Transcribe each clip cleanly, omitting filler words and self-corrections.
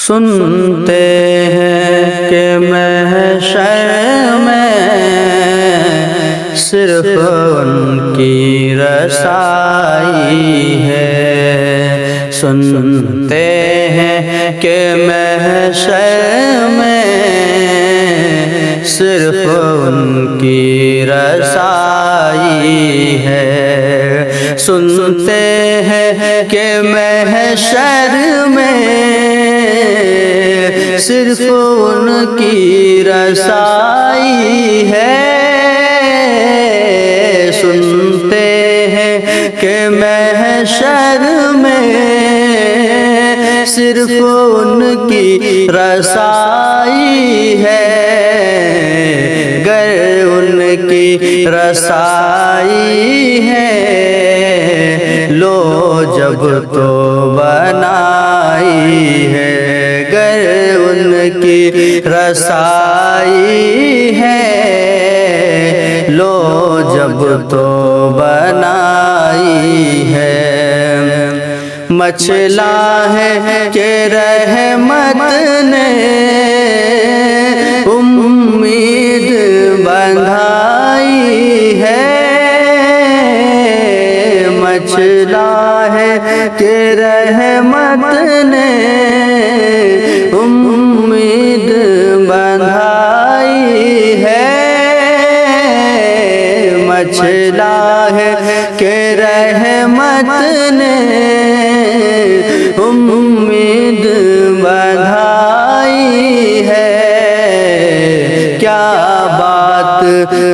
سنتے ہیں کہ محشر میں صرف ان کی رسائی ہے، سنتے ہیں کہ محشر میں صرف ان کی رسائی ہے، سنتے ہیں کہ محشر میں صرف ان کی رسائی ہے، سنتے ہیں کہ محشر میں صرف ان کی رسائی ہے، گر ان کی رسائی ہے لو جب تو بنائی ہے، گر ان کی رسائی ہے لو جب تو بنائی ہے، مچلا ہے کہ رحمت نے امید بندھائی ہے، مچلا ہے کہ رحمت نے امید بندھائی ہے، مچلا ہے کہ رحمت نے امید بندھائی ہے، کیا بات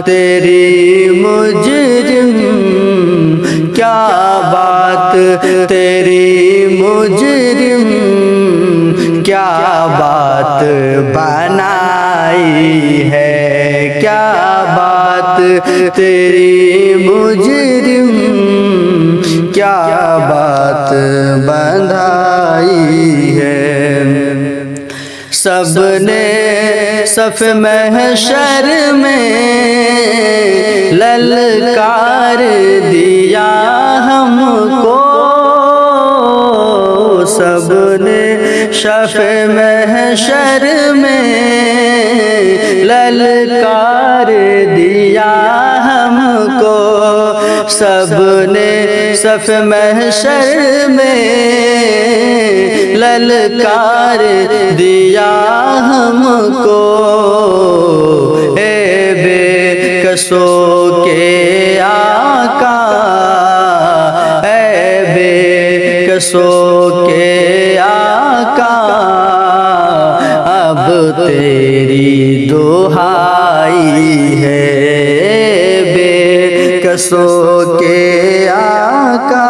تیری مجرم، کیا بات تیری مجرم، کیا بات بنائی ہے، کیا بات تیری مجرم، کیا بات بندھائی ہے، سب نے صف محشر میں للکار دیا ہم کو، سب نے صف محشر میں للکار دیا ہم کو، سب نے صف محشر میں للکار دیا ہم کو، اے بے کسوں کے آقا، اے بے کسوں کے آقا، اب تیری دہائی ہے، بے کسوں کے آقا،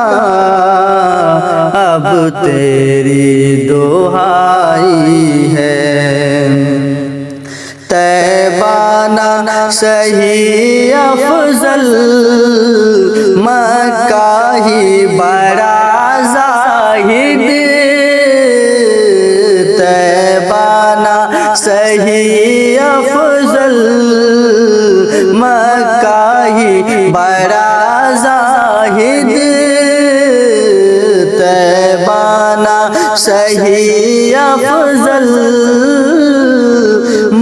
اب تیری دہائی ہے، طیبہ نہ صحیح افضل، مکہ ہی بڑا زاہد، طیبہ نہ صحیح افضل، مکہ ہی بڑا زاہد، طیبہ نہ صحیح افضل،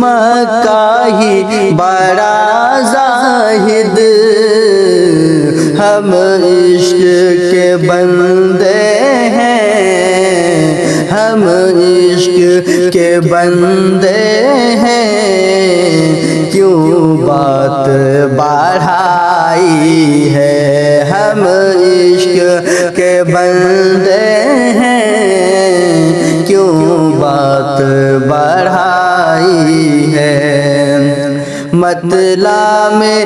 مکہ ہی بڑا زاہد، ہم عشق کے بندے ہیں، ہم عشق کے بندے ہیں، کیوں بات بڑھائی ہے، ہم عشق کے بندے ہیں، کیوں بات بڑھائی ہے، مطلع میں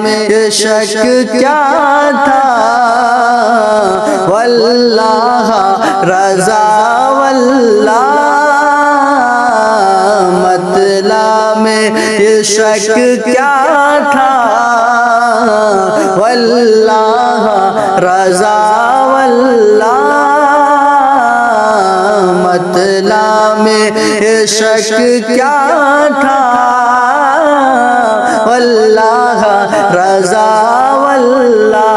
شک کیا تھا، واللہ رضا واللہ، مطلع میں شک کیا تھا، واللہ رضا واللہ، مطلع میں شک کیا تھا، واللہ رضا واللہ،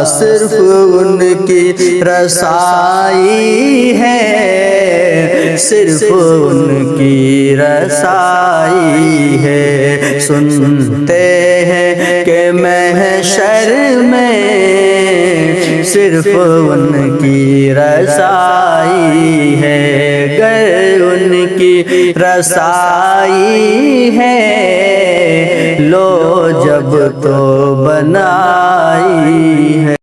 صرف ان کی رسائی ہے، صرف ان کی رسائی ہے، سنتے ہیں کہ محشر میں صرف ان کی رسائی ہے، گر ان کی رسائی